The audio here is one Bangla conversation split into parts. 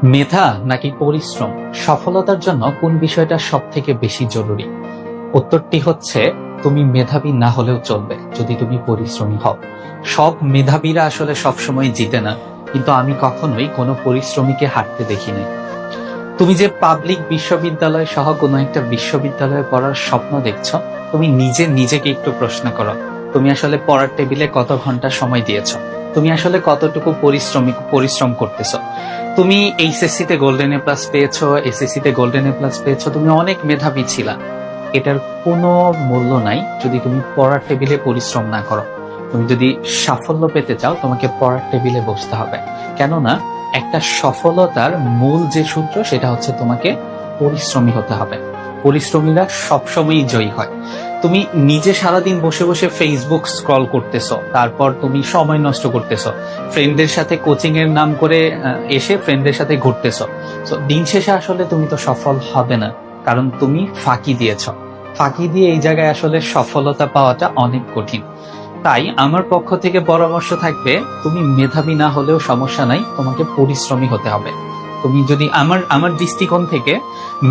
মেধা নাকি পরিশ্রম, সফলতার জন্য কোন বিষয়টা সব থেকে বেশি জরুরি? উত্তরটি হচ্ছে, তুমি মেধাবী না হলেও চলবে যদি তুমি পরিশ্রমী হও। সব মেধাবীরা আসলে সবসময় জিতে না, কিন্তু আমি কখনোই কোনো পরিশ্রমীকে হারতে দেখিনি। তুমি যে পাবলিক বিশ্ববিদ্যালয় সহ কোনো একটা বিশ্ববিদ্যালয়ে পড়ার স্বপ্ন দেখছো, তুমি নিজেকে একটু প্রশ্ন করো, তুমি আসলে পড়ার টেবিলে কত ঘন্টা সময় দিয়েছো? তুমি আসলে কতটুকু পরিশ্রম করতেছো? তুমি এইচএসসি তে গোল্ডেন এ প্লাস পেয়েছো, এসএসসি তে গোল্ডেন এ প্লাস পেয়েছো, তুমি অনেক মেধাবী ছিলা। এটার কোনো মূল্য নাই যদি তুমি পড়ার টেবিলে পরিশ্রম না করো। তুমি যদি সাফল্য পেতে চাও, তোমাকে পড়ার টেবিলে বসতে হবে। কেননা একটা সফলতার মূল যে সূত্র, সেটা হচ্ছে তোমাকে পরিশ্রমী হতে হবে। পরিশ্রমীরা সবসময়ই জয়ী হয়। তুমি নিজে সারাদিন বসে বসে ফেসবুক স্ক্রল করতেছো, তারপর তুমি সময় নষ্ট করতেছো, ফ্রেন্ডদের সাথে কোচিং এর নাম করে এসে ফ্রেন্ডদের সাথে ঘুরতেছো। তো দিন শেষে আসলে তুমি তো সফল হবে না, কারণ তুমি ফাঁকি দিয়েছো। ফাঁকি দিয়ে এই জায়গায় আসলে সফলতা পাওয়াটা অনেক কঠিন। তাই আমার পক্ষ থেকে পরামর্শ থাকবে, তুমি মেধাবী না হলেও সমস্যা নাই, তোমাকে পরিশ্রমী হতে হবে। তুমি যদি আমার দৃষ্টিকোণ থেকে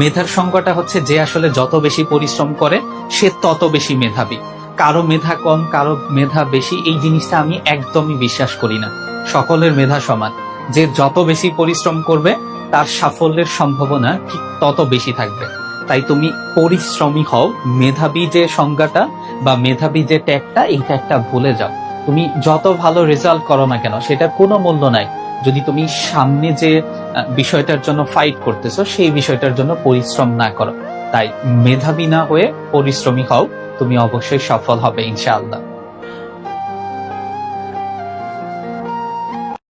মেধার সংজ্ঞাটা হচ্ছে, যে আসলে যত বেশি পরিশ্রম করে সে তত বেশি মেধাবী। কারো মেধা কম, কারো মেধা বেশি, এই জিনিসটা আমি একদমই বিশ্বাস করি না। সকলের মেধা সমান। যে যত বেশি পরিশ্রম করবে তার সাফল্যের সম্ভাবনা ঠিক তত বেশি থাকবে। তাই তুমি পরিশ্রমী হও। মেধাবী যে সংজ্ঞাটা বা মেধাবী যে ট্যাগটা, এই ট্যাগটা ভুলে যাও। তুমি যত ভালো রেজাল্ট করো না কেন, সেটার কোনো মূল্য নাই যদি তুমি সামনে যে বিষয়টার জন্য ফাইট করতেছো সেই বিষয়টার জন্য পরিশ্রম না করো। তাই মেধাবী না হয়ে পরিশ্রমী হও, তুমি অবশ্যই সফল হবে ইনশাআল্লাহ।